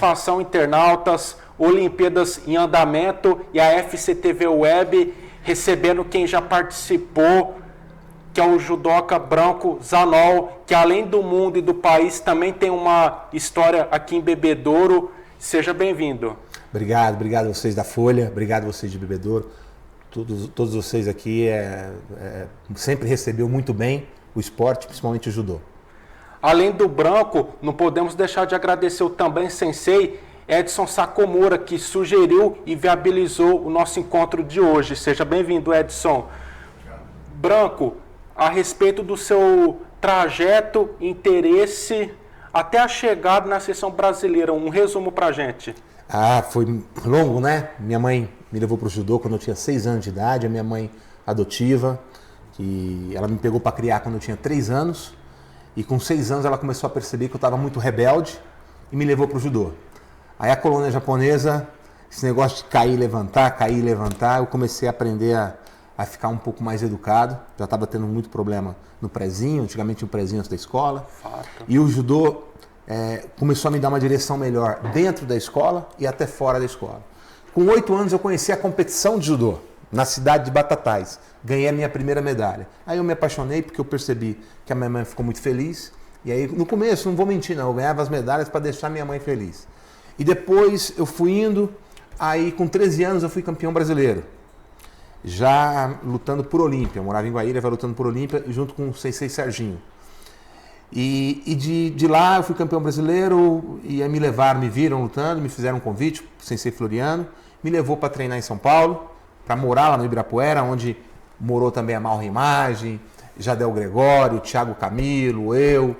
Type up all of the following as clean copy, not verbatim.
Satisfação, internautas, Olimpíadas em andamento e a FCTV Web recebendo quem já participou, que é o judoca Branco Zanol, que além do mundo e do país também tem uma história aqui em Bebedouro. Seja bem-vindo. Obrigado a vocês da Folha, obrigado a vocês de Bebedouro. Todos vocês aqui sempre recebeu muito bem o esporte, principalmente o judô. Além do Branco, não podemos deixar de agradecer o também sensei Edson Sakomura, que sugeriu e viabilizou o nosso encontro de hoje. Seja bem-vindo, Edson. Branco, a respeito do seu trajeto, interesse até a chegada na seleção brasileira, um resumo pra gente. Foi longo, né? Minha mãe me levou para o judô quando eu tinha 6 anos de idade, a minha mãe adotiva, que ela me pegou para criar quando eu tinha 3 anos, e com 6 anos ela começou a perceber que eu estava muito rebelde e me levou para o judô. Aí a colônia japonesa, esse negócio de cair e levantar, eu comecei a aprender a ficar um pouco mais educado, já estava tendo muito problema no prezinho, antigamente o prezinho antes da escola, Fato. E o judô começou a me dar uma direção melhor dentro da escola e até fora da escola. Com 8 anos eu conheci a competição de judô na cidade de Batatais. Ganhei a minha primeira medalha. Aí eu me apaixonei porque eu percebi que a minha mãe ficou muito feliz. E aí no começo, não vou mentir não, eu ganhava as medalhas para deixar minha mãe feliz. E depois eu fui indo, aí com 13 anos eu fui campeão brasileiro. Já lutando por Olímpia, eu morava em Guaíra, já lutando por Olímpia junto com o sensei Serginho. E de lá eu fui campeão brasileiro e aí me viram lutando, me fizeram um convite, o sensei Floriano, me levou para treinar em São Paulo, para morar lá no Ibirapuera, onde morou também a Mauro Imagem, Jadel Gregório, Thiago Camilo, eu.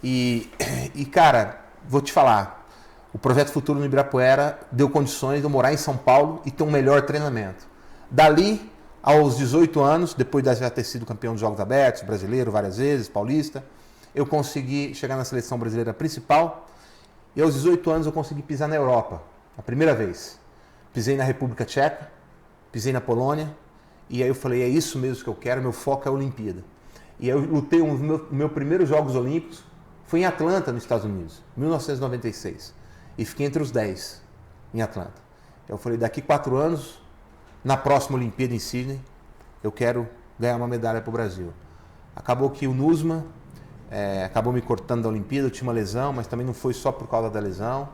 E cara, vou te falar, o Projeto Futuro no Ibirapuera deu condições de eu morar em São Paulo e ter um melhor treinamento. Dali, aos 18 anos, depois de já ter sido campeão dos Jogos Abertos, brasileiro várias vezes, paulista, eu consegui chegar na seleção brasileira principal e aos 18 anos eu consegui pisar na Europa, a primeira vez. Pisei na República Tcheca, pisei na Polônia e aí eu falei, é isso mesmo que eu quero, meu foco é a Olimpíada. E aí eu lutei meu primeiro Jogos Olímpicos, foi em Atlanta, nos Estados Unidos, 1996. E fiquei entre os 10 em Atlanta. Eu falei, daqui 4 anos, na próxima Olimpíada em Sydney, eu quero ganhar uma medalha para o Brasil. Acabou que o Nusma acabou me cortando da Olimpíada, eu tinha uma lesão, mas também não foi só por causa da lesão.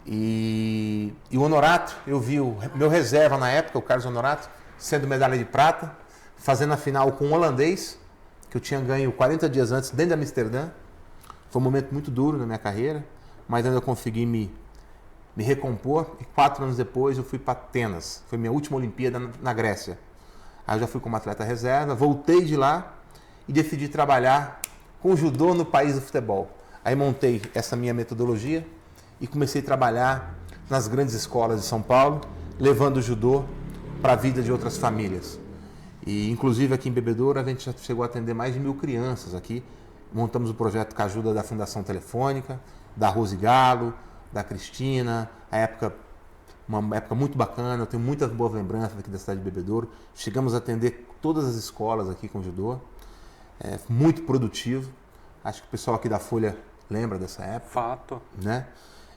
E o Honorato, eu vi o meu reserva na época, o Carlos Honorato, sendo medalha de prata, fazendo a final com um holandês, que eu tinha ganho 40 dias antes, dentro de Amsterdã. Foi um momento muito duro na minha carreira, mas ainda consegui me recompor. E 4 anos depois eu fui para Atenas, foi minha última Olimpíada na Grécia. Aí eu já fui como atleta reserva, voltei de lá e decidi trabalhar com judô no país do futebol. Aí montei essa minha metodologia e comecei a trabalhar nas grandes escolas de São Paulo, levando o judô para a vida de outras famílias. E inclusive aqui em Bebedouro a gente já chegou a atender mais de 1.000 crianças aqui. Montamos o projeto com a ajuda da Fundação Telefônica, da Rose Galo, da Cristina, uma época muito bacana, eu tenho muitas boas lembranças aqui da cidade de Bebedouro. Chegamos a atender todas as escolas aqui com judô. Muito produtivo. Acho que o pessoal aqui da Folha lembra dessa época. Fato. Né?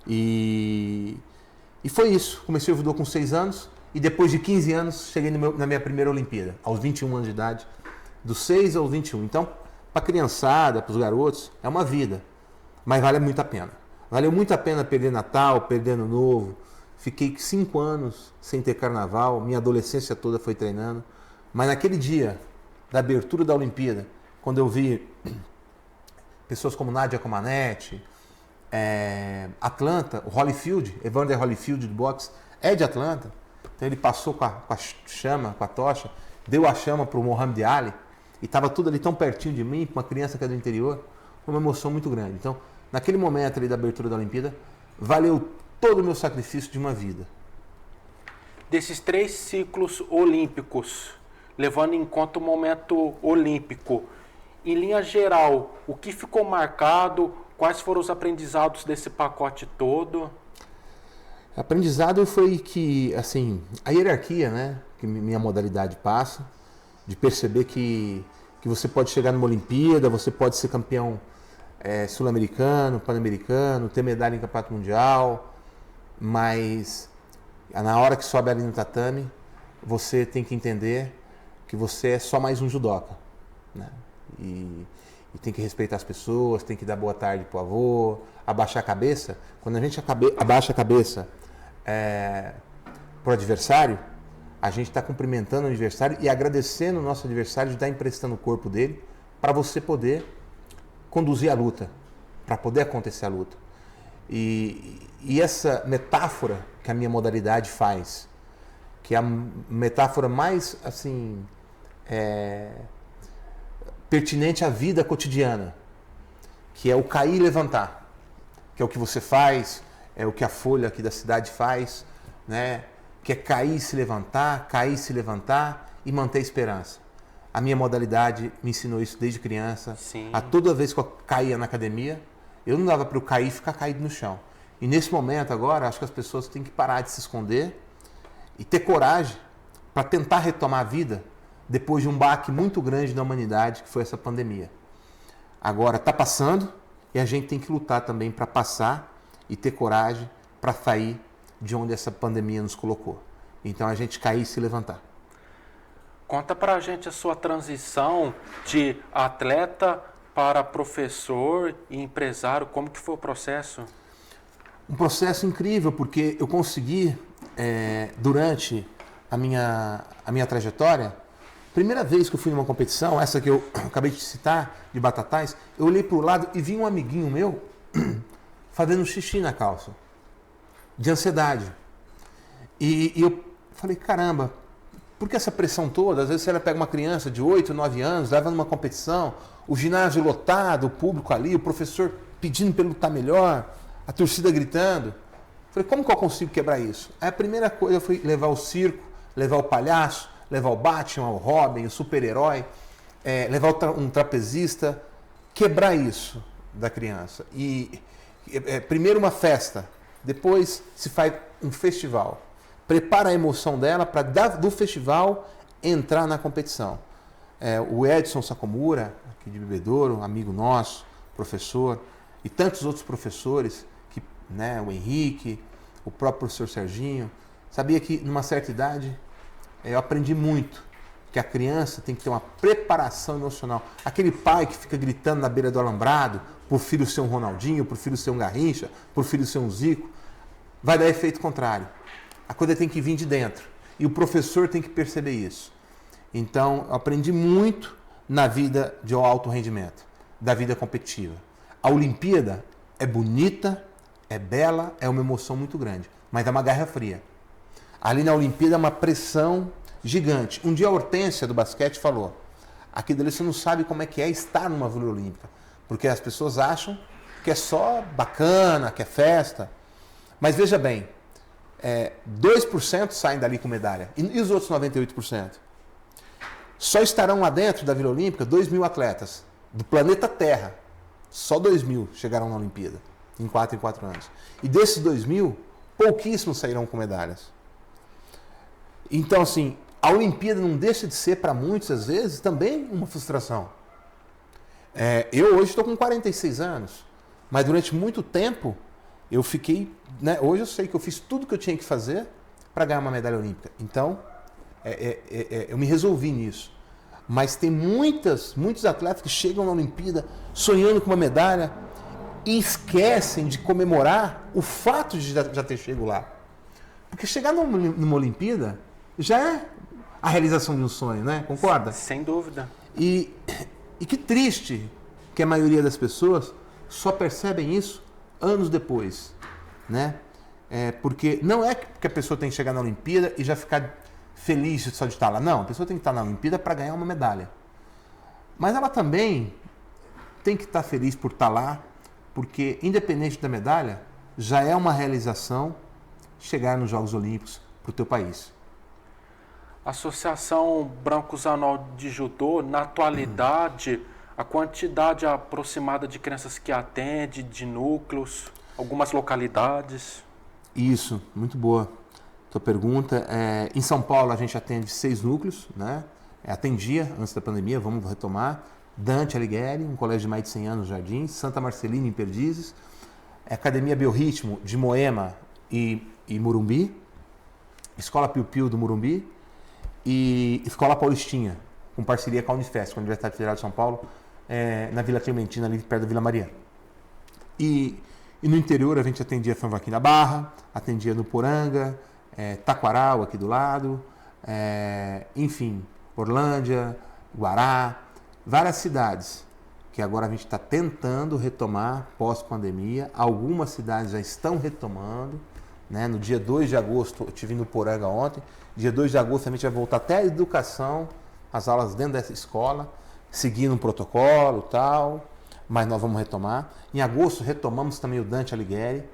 E foi isso. Comecei o judô com 6 anos e depois de 15 anos cheguei na minha primeira Olimpíada, aos 21 anos de idade, dos 6 aos 21. Então, para a criançada, para os garotos, é uma vida, mas vale muito a pena. Valeu muito a pena perder Natal, perder Ano Novo. Fiquei 5 anos sem ter carnaval, minha adolescência toda foi treinando. Mas naquele dia da abertura da Olimpíada, quando eu vi pessoas como Nadia Comaneci, Atlanta, o Holyfield, Evander Holyfield do boxe, é de Atlanta. Então ele passou com a chama, com a tocha, deu a chama para o Muhammad Ali e estava tudo ali tão pertinho de mim, uma criança que é do interior, foi uma emoção muito grande. Então, naquele momento ali da abertura da Olimpíada, valeu todo o meu sacrifício de uma vida. Desses 3 ciclos olímpicos, levando em conta o momento olímpico, em linha geral, o que ficou marcado, quais foram os aprendizados desse pacote todo? Aprendizado foi que, assim, a hierarquia, né, que minha modalidade passa, de perceber que você pode chegar numa Olimpíada, você pode ser campeão sul-americano, pan-americano, ter medalha em campeonato mundial, mas na hora que sobe ali no tatame, você tem que entender que você é só mais um judoca, né? E tem que respeitar as pessoas, tem que dar boa tarde pro avô, abaixar a cabeça. Quando a gente abaixa a cabeça pro adversário, a gente está cumprimentando o adversário e agradecendo o nosso adversário de estar emprestando o corpo dele para você poder conduzir a luta, para poder acontecer a luta. E essa metáfora que a minha modalidade faz, que é a metáfora mais assim pertinente à vida cotidiana, que é o cair e levantar, que é o que você faz, é o que a Folha aqui da cidade faz, né? Que é cair e se levantar e manter a esperança. A minha modalidade me ensinou isso desde criança. Sim. A toda vez que eu caía na academia, eu não dava para eu cair e ficar caído no chão. E nesse momento agora, acho que as pessoas têm que parar de se esconder e ter coragem para tentar retomar a vida depois de um baque muito grande na humanidade, que foi essa pandemia. Agora está passando e a gente tem que lutar também para passar e ter coragem para sair de onde essa pandemia nos colocou. Então a gente cair e se levantar. Conta pra gente a sua transição de atleta para professor e empresário, como que foi o processo? Um processo incrível, porque eu consegui, durante a minha trajetória, primeira vez que eu fui numa competição, essa que eu acabei de citar, de Batatais, eu olhei para o lado e vi um amiguinho meu fazendo xixi na calça, de ansiedade. E eu falei, caramba, por que essa pressão toda? Às vezes você pega uma criança de 8, 9 anos, leva numa competição, o ginásio lotado, o público ali, o professor pedindo para ele lutar melhor, a torcida gritando. Falei, como que eu consigo quebrar isso? Aí a primeira coisa foi levar o circo, levar o palhaço, levar o Batman, o Robin, o super-herói, levar um trapezista, quebrar isso da criança. E primeiro uma festa, depois se faz um festival. Prepara a emoção dela para do festival entrar na competição. O Edson Sacomura, aqui de Bebedouro, amigo nosso, professor, e tantos outros professores, né, o Henrique, o próprio professor Serginho, sabia que numa certa idade eu aprendi muito, que a criança tem que ter uma preparação emocional. Aquele pai que fica gritando na beira do alambrado, por filho ser um Ronaldinho, por filho ser um Garrincha, por filho ser um Zico, vai dar efeito contrário. A coisa tem que vir de dentro. E o professor tem que perceber isso. Então, eu aprendi muito na vida de alto rendimento, da vida competitiva. A Olimpíada é bonita, é bela, é uma emoção muito grande, mas é uma guerra fria. Ali na Olimpíada é uma pressão gigante. Um dia a Hortência do basquete falou, aqui dali você não sabe como é que é estar numa Vila Olímpica, porque as pessoas acham que é só bacana, que é festa. Mas veja bem, 2% saem dali com medalha. E os outros 98%? Só estarão lá dentro da Vila Olímpica 2.000 atletas do planeta Terra. Só 2.000 chegarão na Olimpíada em 4 anos. E desses 2.000, pouquíssimos sairão com medalhas. Então, assim, a Olimpíada não deixa de ser, para muitos, às vezes, também uma frustração. Eu hoje estou com 46 anos, mas durante muito tempo eu fiquei... Né, hoje eu sei que eu fiz tudo o que eu tinha que fazer para ganhar uma medalha olímpica. Então, eu me resolvi nisso. Mas tem muitos atletas que chegam na Olimpíada sonhando com uma medalha e esquecem de comemorar o fato de já ter chegado lá. Porque chegar numa Olimpíada já é a realização de um sonho, né? Concorda? Sem dúvida. E que triste que a maioria das pessoas só percebem isso anos depois, né? Porque não é que a pessoa tem que chegar na Olimpíada e já ficar feliz só de estar lá. Não, a pessoa tem que estar na Olimpíada para ganhar uma medalha. Mas ela também tem que estar feliz por estar lá, porque independente da medalha, já é uma realização chegar nos Jogos Olímpicos para o teu país. A Associação Branco-Zanol de Judô, na atualidade, a quantidade aproximada de crianças que atende, de núcleos, algumas localidades? Isso, muito boa. Tua pergunta. Em São Paulo a gente atende 6 núcleos, né? Atendia antes da pandemia, vamos retomar. Dante Alighieri, um colégio de mais de 100 anos, Jardins, Santa Marcelina, em Perdizes, Academia Biorritmo de Moema e Morumbi, Escola Piu Piu do Morumbi e Escola Paulistinha, com parceria com a Unifesp, com a Universidade Federal de São Paulo, na Vila Clementina, ali perto da Vila Mariana. E no interior a gente atendia São Joaquim da Barra, atendia no Poranga, Taquaral aqui do lado, enfim, Orlândia, Guará, várias cidades que agora a gente está tentando retomar pós-pandemia. Algumas cidades já estão retomando, né? No dia 2 de agosto, eu estive no Poranga ontem, dia 2 de agosto a gente vai voltar até a educação, as aulas dentro dessa escola, seguindo um protocolo e tal, mas nós vamos retomar. Em agosto retomamos também o Dante Alighieri,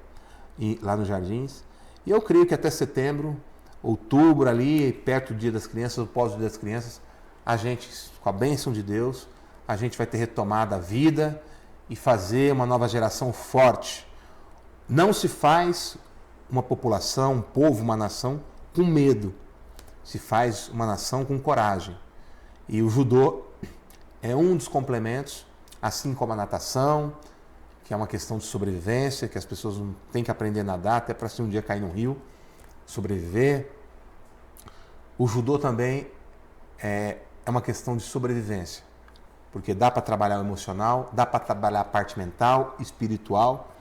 lá nos Jardins. E eu creio que até setembro, outubro ali, perto do Dia das Crianças, o pós-Dia das Crianças, a gente, com a bênção de Deus, a gente vai ter retomado a vida e fazer uma nova geração forte. Não se faz uma população, um povo, uma nação com medo. Se faz uma nação com coragem. E o judô é um dos complementos, assim como a natação, que é uma questão de sobrevivência, que as pessoas não têm que aprender a nadar, até para se um dia cair no rio, sobreviver. O judô também é uma questão de sobrevivência, porque dá para trabalhar o emocional, dá para trabalhar a parte mental, espiritual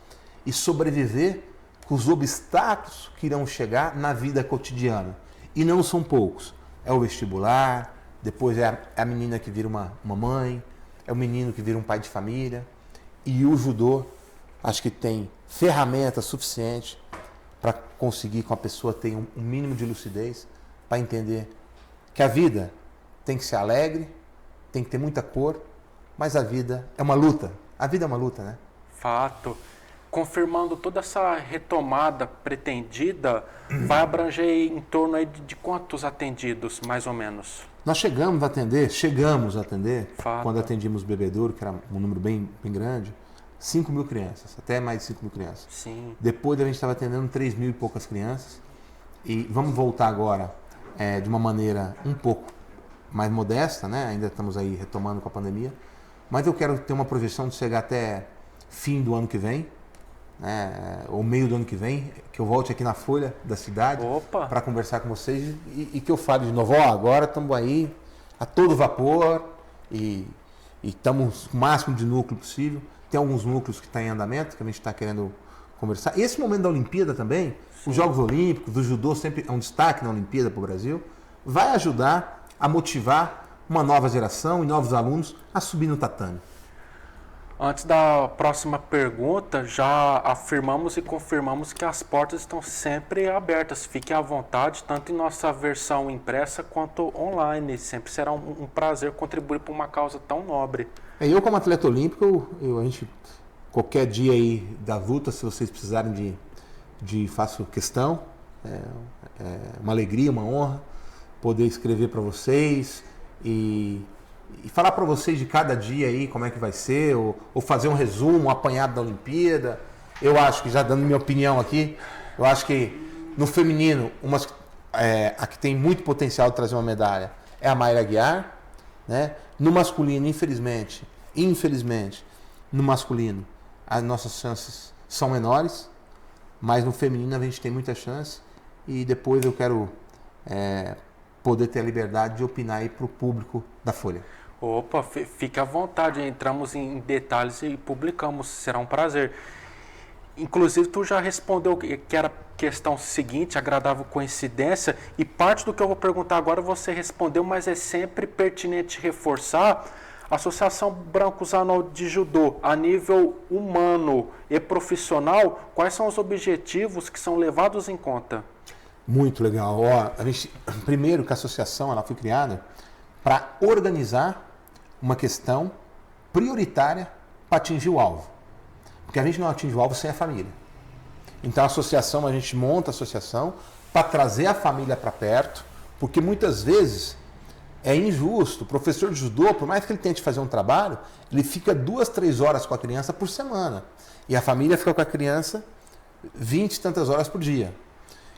e sobreviver com os obstáculos que irão chegar na vida cotidiana. E não são poucos. É o vestibular, depois é a menina que vira uma mãe, é o menino que vira um pai de família. E o judô, acho que tem ferramentas suficientes para conseguir que a pessoa tenha um mínimo de lucidez para entender que a vida tem que ser alegre, tem que ter muita cor, mas a vida é uma luta. A vida é uma luta, né? Fato. Confirmando toda essa retomada pretendida, vai abranger em torno aí de quantos atendidos, mais ou menos? Nós chegamos a atender, Fato. Quando atendimos o Bebedouro, que era um número bem grande, 5 mil crianças, até mais de 5 mil crianças. Sim. Depois a gente estava atendendo 3 mil e poucas crianças. E vamos voltar agora de uma maneira um pouco mais modesta, né? Ainda estamos aí retomando com a pandemia. Mas eu quero ter uma projeção de chegar até fim do ano que vem, né? Ou meio do ano que vem, que eu volte aqui na Folha da cidade para conversar com vocês e que eu fale de novo, agora estamos aí a todo vapor e estamos com o máximo de núcleo possível. Tem alguns núcleos que estão em andamento, que a gente está querendo conversar. E esse momento da Olimpíada também, os Jogos Olímpicos, o judô sempre é um destaque na Olimpíada para o Brasil, vai ajudar a motivar uma nova geração e novos alunos a subir no tatame. Antes da próxima pergunta, já afirmamos e confirmamos que as portas estão sempre abertas. Fiquem à vontade, tanto em nossa versão impressa quanto online. Sempre será um prazer contribuir para uma causa tão nobre. Eu, como atleta olímpico, a gente, qualquer dia aí da luta, se vocês precisarem faço questão. É uma alegria, uma honra poder escrever para vocês e falar para vocês de cada dia aí como é que vai ser, ou fazer um resumo, um apanhado da Olimpíada. Eu acho que, já dando minha opinião aqui, eu acho que no feminino, a que tem muito potencial de trazer uma medalha é a Mayra Aguiar, né? No masculino, infelizmente, no masculino, as nossas chances são menores, mas no feminino a gente tem muita chance e depois eu quero poder ter a liberdade de opinar aí para o público da Folha. Opa, fique à vontade, entramos em detalhes e publicamos, será um prazer. Inclusive, tu já respondeu que era a questão seguinte, agradável coincidência, e parte do que eu vou perguntar agora você respondeu, mas é sempre pertinente reforçar. A Associação Branco-Zanol de Judô, a nível humano e profissional, quais são os objetivos que são levados em conta? Muito legal. Primeiro que a associação ela foi criada para organizar uma questão prioritária para atingir o alvo. Porque a gente não atinge o alvo sem a família. Então a gente monta a associação para trazer a família para perto, porque muitas vezes é injusto. O professor de judô, por mais que ele tente fazer um trabalho, ele fica 2, 3 horas com a criança por semana. E a família fica com a criança 20 e tantas horas por dia.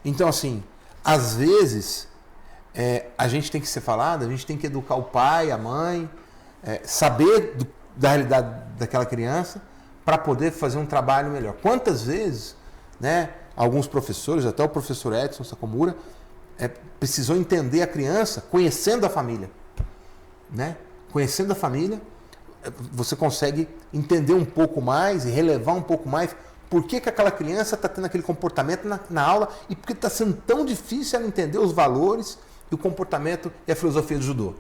Então, assim, às vezes a gente tem que ser falado, a gente tem que educar o pai, a mãe, saber da realidade daquela criança para poder fazer um trabalho melhor. Quantas vezes, né, alguns professores, até o professor Edson Sacomura, precisou entender a criança conhecendo a família. Né? Conhecendo a família, você consegue entender um pouco mais e relevar um pouco mais por que aquela criança está tendo aquele comportamento na aula e por que está sendo tão difícil ela entender os valores e o comportamento e a filosofia do judô.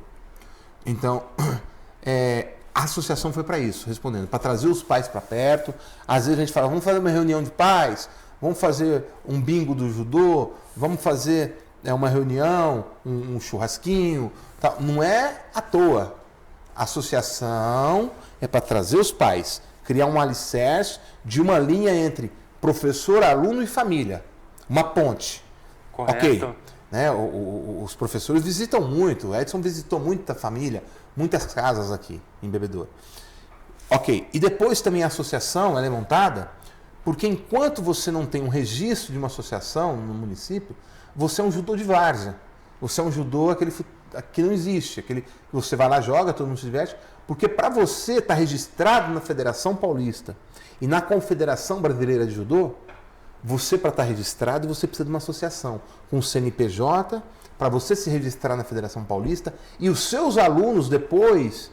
Então, a associação foi para isso, respondendo, para trazer os pais para perto. Às vezes a gente fala, vamos fazer uma reunião de pais, vamos fazer um bingo do judô, vamos fazer uma reunião, um churrasquinho. Tal. Não é à toa. A associação é para trazer os pais, criar um alicerce de uma linha entre professor, aluno e família. Uma ponte. Correto. Ok. Né? Os professores visitam muito, o Edson visitou muita família, muitas casas aqui em Bebedouro. Ok. E depois também a associação ela é montada porque enquanto você não tem um registro de uma associação no município, você é um judô de várzea. Você é um judô que não existe, aquele que você vai lá, joga, todo mundo se diverte, porque para você estar registrado na Federação Paulista e na Confederação Brasileira de Judô, você para estar registrado, você precisa de uma associação com o CNPJ, para você se registrar na Federação Paulista, e os seus alunos, depois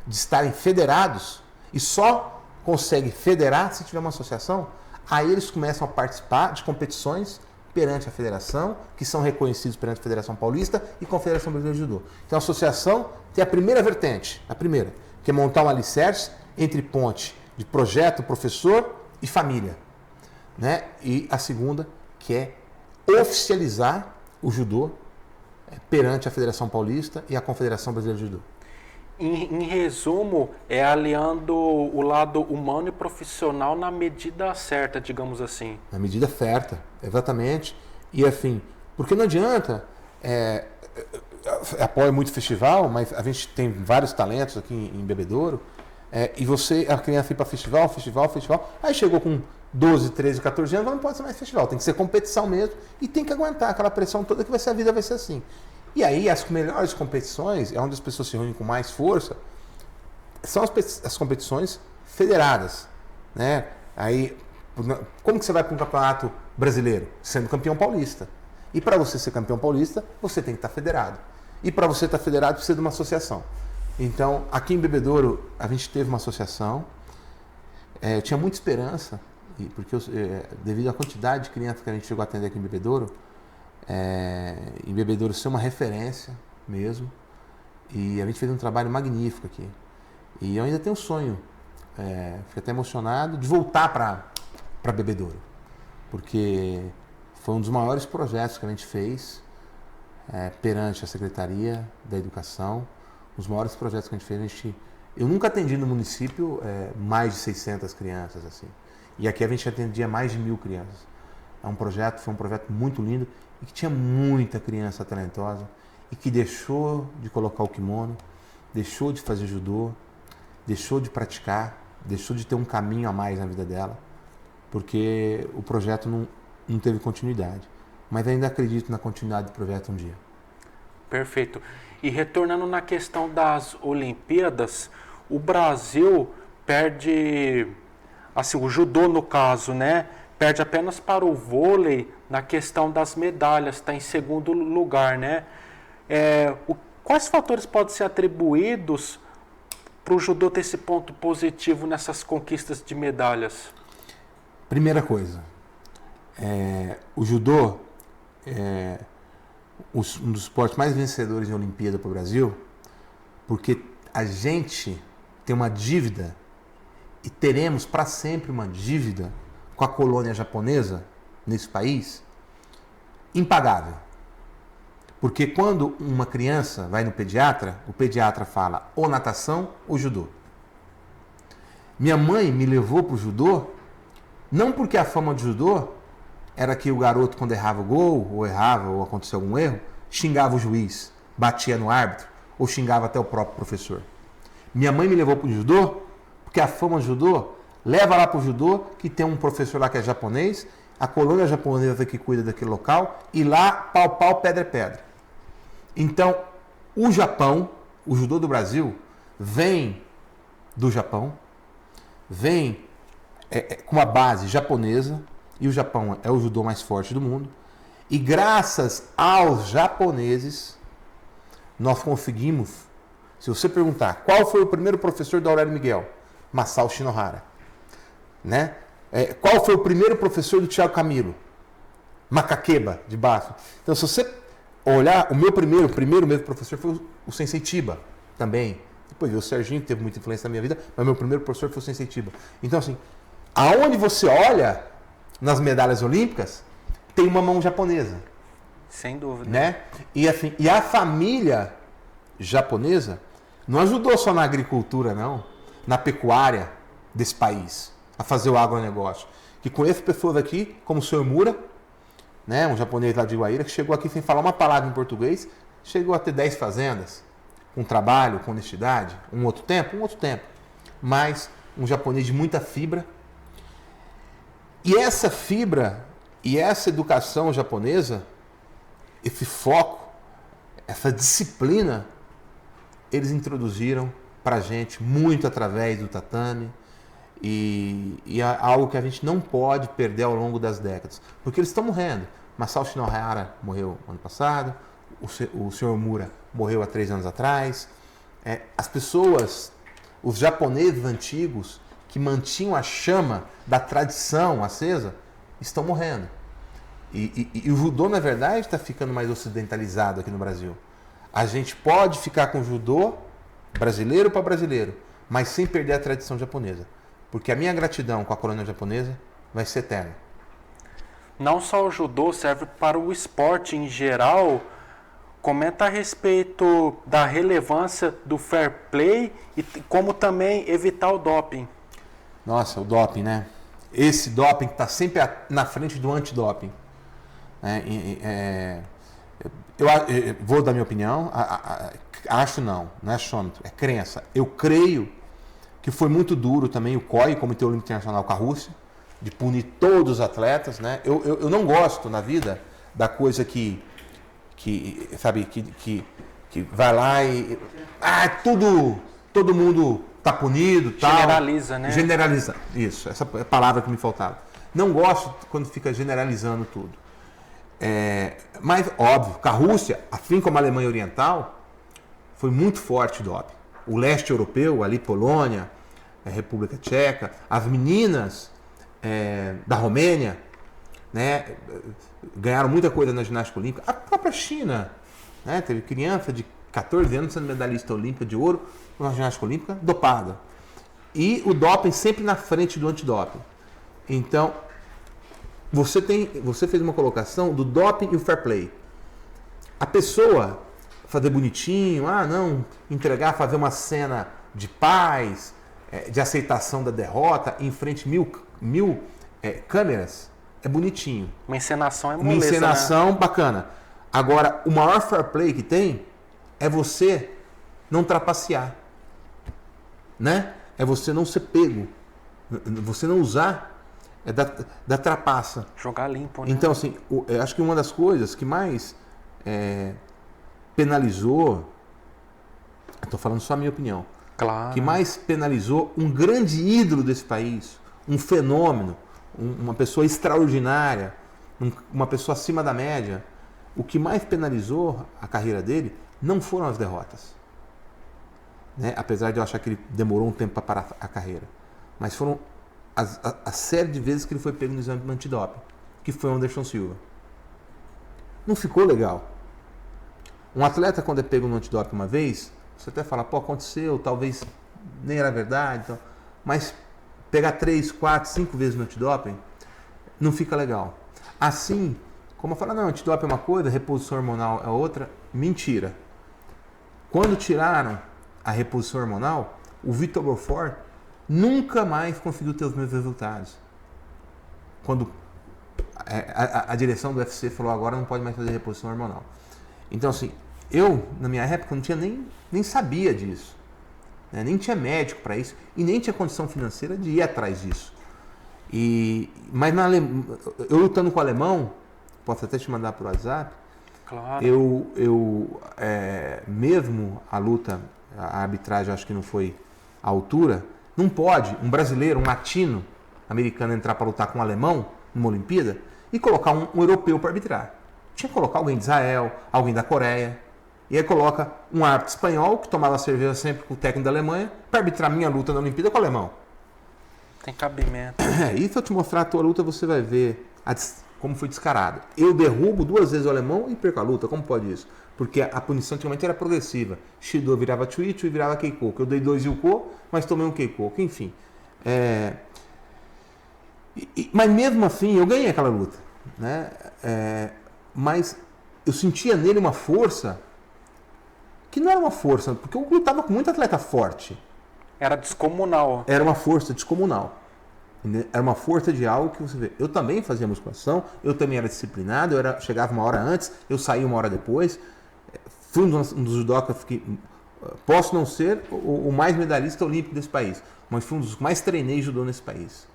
de estarem federados, e só consegue federar se tiver uma associação, aí eles começam a participar de competições perante a federação, que são reconhecidos perante a Federação Paulista e Confederação Brasileira de Judô. Então a associação tem a primeira vertente, que é montar um alicerce entre ponte de projeto, professor e família. Né? E a segunda, que é oficializar o judô perante a Federação Paulista e a Confederação Brasileira de Judô. Em resumo, é aliando o lado humano e profissional na medida certa, digamos assim. Na medida certa, exatamente. E assim, porque não adianta, apoia muito festival, mas a gente tem vários talentos aqui em Bebedouro, e a criança ir para festival, aí chegou com 12, 13, 14 anos, não pode ser mais festival, tem que ser competição mesmo, e tem que aguentar aquela pressão toda que a vida vai ser assim. E aí as melhores competições, é onde as pessoas se reúnem com mais força, são as competições federadas. Né? Aí, como que você vai para um campeonato brasileiro? Sendo campeão paulista. E para você ser campeão paulista, você tem que estar federado. E para você estar federado, precisa de uma associação. Então, aqui em Bebedouro, a gente teve uma associação. Eu tinha muita esperança, porque devido à quantidade de crianças que a gente chegou a atender aqui em Bebedouro, em Bebedouro ser uma referência mesmo, e a gente fez um trabalho magnífico aqui. E eu ainda tenho um sonho, fiquei até emocionado de voltar para Bebedouro, porque foi um dos maiores projetos que a gente fez perante a Secretaria da Educação, os maiores projetos que a gente fez. Eu nunca atendi no município mais de 600 crianças assim, e aqui a gente atendia mais de 1.000 crianças. Foi um projeto muito lindo e que tinha muita criança talentosa e que deixou de colocar o kimono, deixou de fazer judô, deixou de praticar, deixou de ter um caminho a mais na vida dela, porque o projeto não teve continuidade. Mas ainda acredito na continuidade do projeto um dia. Perfeito. E retornando na questão das Olimpíadas, o Brasil perde, assim, o judô no caso, né? Perde apenas para o vôlei na questão das medalhas, está em segundo lugar, né? Quais fatores podem ser atribuídos para o judô ter esse ponto positivo nessas conquistas de medalhas? Primeira coisa, o judô é um dos esportes mais vencedores em Olimpíada para o Brasil, porque a gente tem uma dívida e teremos para sempre uma dívida com a colônia japonesa nesse país impagável. Porque quando uma criança vai no pediatra, o pediatra fala ou natação ou judô. Minha mãe me levou para o judô, não porque a fama do judô era que o garoto, quando errava o gol, ou errava, ou acontecia algum erro, xingava o juiz, batia no árbitro, ou xingava até o próprio professor. Minha mãe me levou para o judô, porque a fama do judô leva lá para o judô, que tem um professor lá que é japonês, a colônia japonesa que cuida daquele local, e lá, pau, pedra é pedra. Então, o Japão, o judô do Brasil, vem do Japão, vem com uma base japonesa, e o Japão é o judô mais forte do mundo, e graças aos japoneses, nós conseguimos, se você perguntar qual foi o primeiro professor do Aurélio Miguel, Masao Shinohara, né? Qual foi o primeiro professor do Thiago Camilo, Makakeba, de baixo. Então, se você olhar, o meu primeiro mesmo professor foi o Sensei Chiba, também. Depois veio o Serginho, que teve muita influência na minha vida, mas meu primeiro professor foi o Sensei Chiba. Então, assim, aonde você olha nas medalhas olímpicas, tem uma mão japonesa. Sem dúvida. Né? E, assim, e a família japonesa não ajudou só na agricultura, não, na pecuária desse país, a fazer o agronegócio. Que conheço pessoas aqui, como o Sr. Mura, né, um japonês lá de Guaíra, que chegou aqui sem falar uma palavra em português, chegou a ter 10 fazendas, com trabalho, com honestidade, um outro tempo, mas um japonês de muita fibra. E essa fibra e essa educação japonesa, esse foco, essa disciplina, eles introduziram para a gente muito através do tatame, e é algo que a gente não pode perder ao longo das décadas, porque eles estão morrendo. Masao Shinohara morreu ano passado, o Sr. Mura morreu há 3 anos atrás. As pessoas, os japoneses antigos, que mantinham a chama da tradição acesa, estão morrendo. E o judô, na verdade, está ficando mais ocidentalizado aqui no Brasil. A gente pode ficar com o judô brasileiro para brasileiro, mas sem perder a tradição japonesa. Porque a minha gratidão com a coroa japonesa vai ser eterna. Não só o judô, serve para o esporte em geral. Comenta a respeito da relevância do fair play e como também evitar o doping. Nossa, o doping, né? Esse doping está sempre na frente do antidoping. Eu vou dar minha opinião. Acho não é achômetro, é crença. Eu creio que foi muito duro também o COI, Comitê Olímpico Internacional, com a Rússia, de punir todos os atletas, né? Eu não gosto na vida da coisa que vai lá e todo mundo tá punido, tal. Generaliza, né? Generaliza, isso, essa é a palavra que me faltava. Não gosto quando fica generalizando tudo. Mas, óbvio, com a Rússia, assim como a Alemanha Oriental, foi muito forte o doping. O leste europeu, ali Polônia, a República Tcheca, as meninas da Romênia, né, ganharam muita coisa na ginástica olímpica. A própria China, né, teve criança de 14 anos sendo medalhista olímpica de ouro na ginástica olímpica dopada. E o doping sempre na frente do antidoping. Então, você fez uma colocação do doping e o fair play. A pessoa fazer bonitinho, entregar, fazer uma cena de paz, de aceitação da derrota em frente a mil câmeras, é bonitinho. Uma encenação é Uma moleza, encenação né? bacana. Agora, o maior fair play que tem é você não trapacear, né? É você não ser pego, você não usar da trapaça. Jogar limpo, né? Então, assim, eu acho que uma das coisas que mais penalizou, estou falando só a minha opinião, Claro. que mais penalizou um grande ídolo desse país, um fenômeno, uma pessoa extraordinária, uma pessoa acima da média, o que mais penalizou a carreira dele não foram as derrotas, né? Apesar de eu achar que ele demorou um tempo para parar a carreira, mas foram a série de vezes que ele foi pego no exame antidoping, que foi o Anderson Silva. Não ficou legal. Um atleta, quando é pego no antidoping uma vez, você até fala, aconteceu, talvez nem era verdade, então, mas pegar 3, 4, 5 vezes no antidoping, não fica legal. Assim, como eu falo, não, antidoping é uma coisa, reposição hormonal é outra, mentira. Quando tiraram a reposição hormonal, o Vitor Belfort nunca mais conseguiu ter os mesmos resultados. Quando a direção do UFC falou, agora não pode mais fazer reposição hormonal. Então, assim, eu, na minha época, não tinha nem sabia disso. Né? Nem tinha médico para isso e nem tinha condição financeira de ir atrás disso. Mas eu lutando com o alemão, posso até te mandar por WhatsApp, Claro. mesmo a luta a arbitragem acho que não foi à altura. Não pode um brasileiro, um latino, americano entrar para lutar com um alemão numa Olimpíada e colocar um europeu para arbitrar. Tinha que colocar alguém de Israel, alguém da Coreia. E aí coloca um árbitro espanhol que tomava cerveja sempre com o técnico da Alemanha para arbitrar minha luta na Olimpíada com o alemão. Tem cabimento. E se eu te mostrar a tua luta, você vai ver como foi descarado. Eu derrubo 2 vezes o alemão e perco a luta. Como pode isso? Porque a punição antigamente era progressiva. Shido virava Chui, Chui virava Keikoku. Eu dei 2 Yuko, mas tomei um Keikoku. Enfim. Mas mesmo assim, eu ganhei aquela luta. Né? Mas eu sentia nele uma força que não era uma força, porque eu lutava com muito atleta forte. Era descomunal. Era uma força descomunal. Era uma força de algo que você vê. Eu também fazia musculação, eu também era disciplinado, chegava uma hora antes, eu saía uma hora depois. Fui um dos judokas que posso não ser o mais medalhista olímpico desse país, mas fui um dos que mais treinei judô nesse país.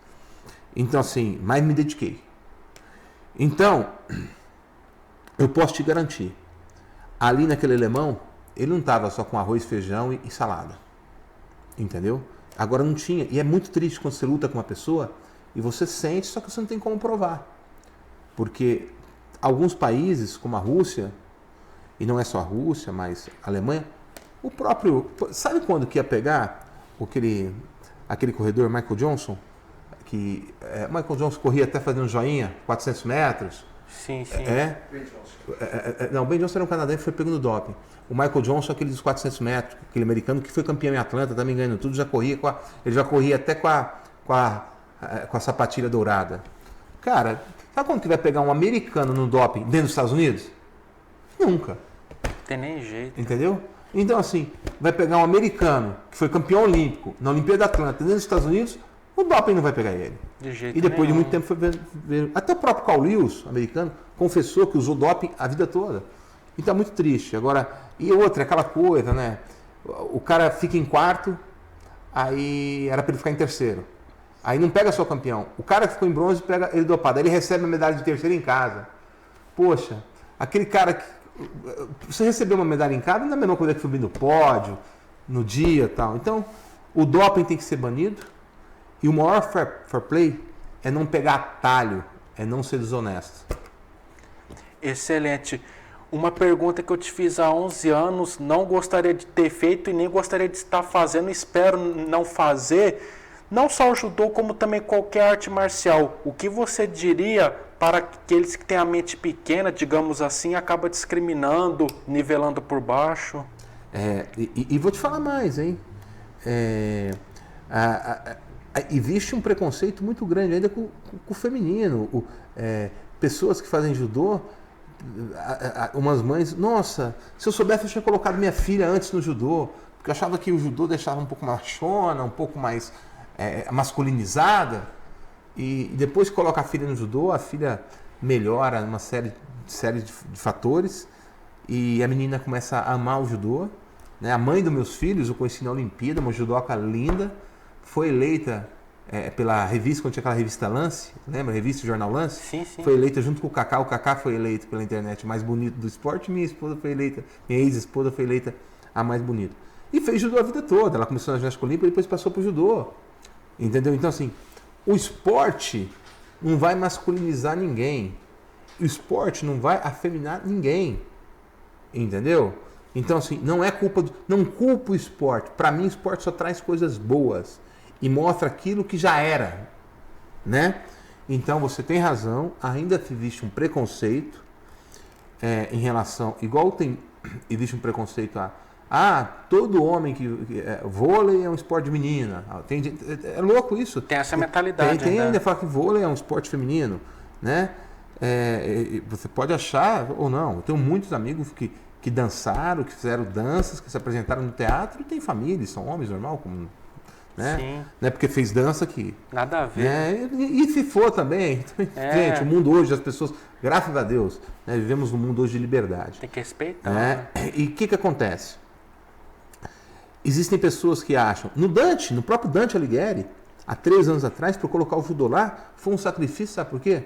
Então, assim, mais me dediquei. Então, eu posso te garantir, ali naquele alemão, ele não estava só com arroz, feijão e salada. Entendeu? Agora não tinha. E é muito triste quando você luta com uma pessoa e você sente, só que você não tem como provar. Porque alguns países, como a Rússia, e não é só a Rússia, mas a Alemanha, o próprio... Sabe quando que ia pegar aquele corredor Michael Johnson? Michael Johnson corria até fazendo joinha, 400 metros. Sim, sim. Não, o Ben Johnson era um canadense que foi pego no doping. O Michael Johnson, aquele dos 400 metros, aquele americano que foi campeão em Atlanta, também ganhando tudo, ele já corria até com a sapatilha dourada. Cara, sabe quando que vai pegar um americano no doping dentro dos Estados Unidos? Nunca. Tem nem jeito. Entendeu? Então, assim, vai pegar um americano que foi campeão olímpico na Olimpíada de Atlanta dentro dos Estados Unidos, o doping não vai pegar ele. De jeito E depois nenhum. de muito tempo foi ver. Até o próprio Carl Lewis, americano, confessou que usou doping a vida toda. Então é muito triste. Agora, e outra, aquela coisa, né? O cara fica em quarto, aí era para ele ficar em terceiro. Aí não pega só o campeão. O cara que ficou em bronze pega ele dopado. Aí ele recebe a medalha de terceiro em casa. Poxa, aquele cara que. Você recebeu uma medalha em casa, não é a mesma coisa que subir no pódio, no dia e tal. Então, o doping tem que ser banido. E o maior fair play é não pegar atalho, é não ser desonesto. Excelente. Uma pergunta que eu te fiz há 11 anos, não gostaria de ter feito e nem gostaria de estar fazendo, espero não fazer, não só o judô, como também qualquer arte marcial. O que você diria para aqueles que têm a mente pequena, digamos assim, acaba discriminando, nivelando por baixo? E vou te falar mais, hein? Existe um preconceito muito grande ainda com o feminino. Pessoas que fazem judô, umas mães, nossa, se eu soubesse eu tinha colocado minha filha antes no judô, porque eu achava que o judô deixava um pouco machona, um pouco mais masculinizada, e depois que coloca a filha no judô, a filha melhora uma série de fatores, e a menina começa a amar o judô. Né? A mãe dos meus filhos, eu conheci na Olimpíada, uma judoca linda, foi eleita pela revista, quando tinha aquela revista Lance, lembra? A revista Jornal Lance? Sim, sim. Foi eleita junto com o Kaká foi eleito pela internet mais bonito do esporte, minha ex-esposa foi eleita a mais bonita. E fez judô a vida toda, ela começou na ginástica olímpica e depois passou pro judô. Entendeu? Então, assim, o esporte não vai masculinizar ninguém, o esporte não vai afeminar ninguém, entendeu? Então, assim, não culpa o esporte. Para mim, o esporte só traz coisas boas e mostra aquilo que já era, né? Então, você tem razão, ainda existe um preconceito em relação... Igual existe um preconceito todo homem vôlei é um esporte de menina. É louco isso. Tem essa mentalidade. Tem ainda fala que vôlei é um esporte feminino, né? Você pode achar ou não. Eu tenho muitos amigos que dançaram, que fizeram danças, que se apresentaram no teatro e tem família, são homens normal, como, né? Sim. Não é porque fez dança que... Nada a ver. Né? E se for também. Gente, o mundo hoje, as pessoas, graças a Deus, né, vivemos num mundo hoje de liberdade. Tem que respeitar. Né? E o que acontece? Existem pessoas que acham... No próprio Dante Alighieri, há 3 anos atrás, para colocar o judô lá, foi um sacrifício, sabe por quê?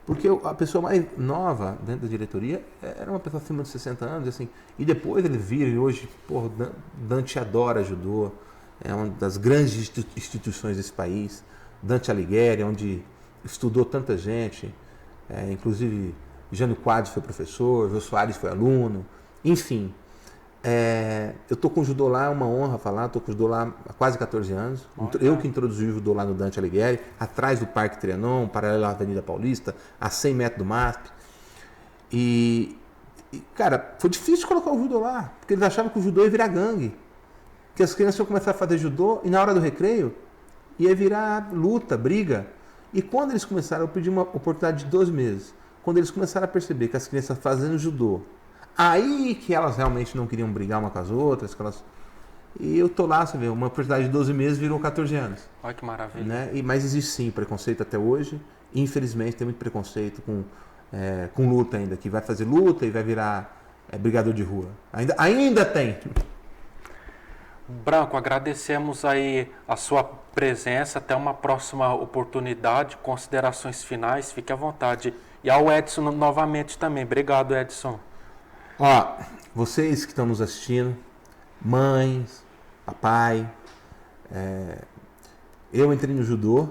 Porque a pessoa mais nova dentro da diretoria era uma pessoa acima de 60 anos, assim, e depois eles viram, e hoje, porra, Dante adora judô, é uma das grandes instituições desse país, Dante Alighieri, onde estudou tanta gente, inclusive Jânio Quadros foi professor, Jô Soares foi aluno, enfim. Eu estou com o judô lá, é uma honra falar, estou com o judô lá há quase 14 anos. Eu que introduzi o judô lá no Dante Alighieri, atrás do Parque Trianon, paralelo à Avenida Paulista, a 100 metros do MASP. E, cara, foi difícil colocar o judô lá, porque eles achavam que o judô ia virar gangue. Que as crianças iam começar a fazer judô e na hora do recreio ia virar luta, briga. E quando eles começaram, eu pedi uma oportunidade de 2 meses. Quando eles começaram a perceber que as crianças fazendo judô, aí que elas realmente não queriam brigar uma com as outras. E eu tô lá, você vê, uma oportunidade de 12 meses virou 14 anos. Olha que maravilha. Né? Mas existe sim preconceito até hoje. Infelizmente tem muito preconceito com luta ainda, que vai fazer luta e vai virar brigador de rua. Ainda tem. Branco, agradecemos aí a sua presença. Até uma próxima oportunidade. Considerações finais, fique à vontade. E ao Edson novamente também. Obrigado, Edson. Vocês que estão nos assistindo, mães, papai, eu entrei no judô,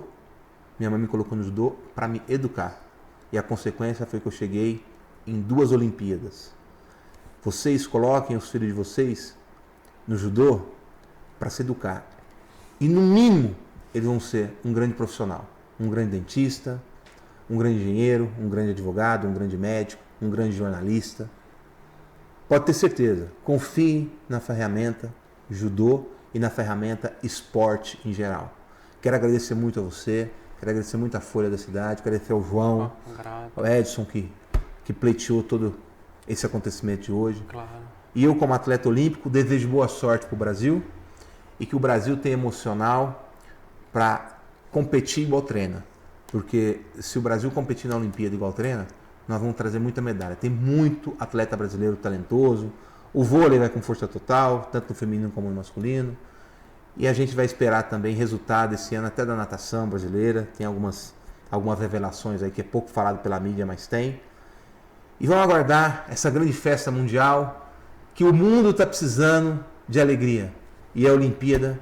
minha mãe me colocou no judô para me educar. E a consequência foi que eu cheguei em 2 Olimpíadas. Vocês coloquem os filhos de vocês no judô para se educar. E no mínimo, eles vão ser um grande profissional, um grande dentista, um grande engenheiro, um grande advogado, um grande médico, um grande jornalista. Pode ter certeza, confie na ferramenta judô e na ferramenta esporte em geral. Quero agradecer muito a você, quero agradecer muito a Folha da Cidade, quero agradecer ao João, ao Edson que pleiteou todo esse acontecimento de hoje. Claro. E eu, como atleta olímpico, desejo boa sorte para o Brasil e que o Brasil tenha emocional para competir igual treina. Porque se o Brasil competir na Olimpíada igual treina, nós vamos trazer muita medalha. Tem muito atleta brasileiro talentoso. O vôlei vai com força total, tanto no feminino como no masculino. E a gente vai esperar também resultado esse ano até da natação brasileira. Tem algumas revelações aí que é pouco falado pela mídia, mas tem. E vamos aguardar essa grande festa mundial que o mundo está precisando de alegria. E a Olimpíada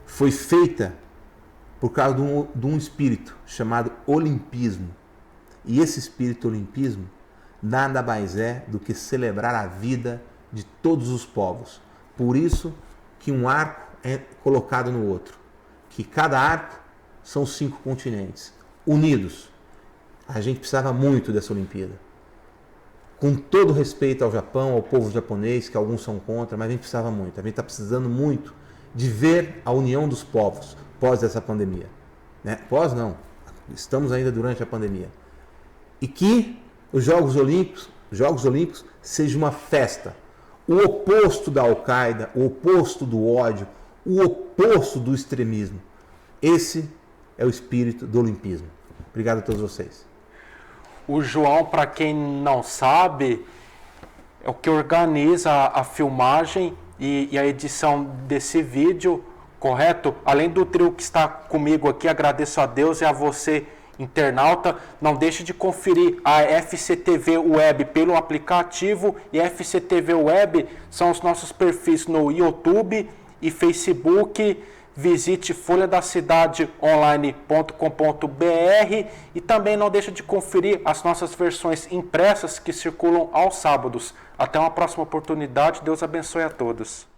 foi feita por causa de um espírito chamado olimpismo. E esse espírito olimpismo nada mais é do que celebrar a vida de todos os povos. Por isso que um arco é colocado no outro. Que cada arco são 5 continentes unidos. A gente precisava muito dessa Olimpíada. Com todo respeito ao Japão, ao povo japonês, que alguns são contra, mas a gente precisava muito. A gente está precisando muito de ver a união dos povos pós essa pandemia. Pós não, estamos ainda durante a pandemia. E que os Jogos Olímpicos seja uma festa. O oposto da Al-Qaeda, o oposto do ódio, o oposto do extremismo. Esse é o espírito do olimpismo. Obrigado a todos vocês. O João, para quem não sabe, é o que organiza a filmagem e a edição desse vídeo, correto? Além do trio que está comigo aqui, agradeço a Deus e a você, internauta. Não deixe de conferir a FCTV Web pelo aplicativo, e a FCTV Web são os nossos perfis no YouTube e Facebook. Visite folhadacidadeonline.com.br e também não deixe de conferir as nossas versões impressas que circulam aos sábados. Até uma próxima oportunidade. Deus abençoe a todos.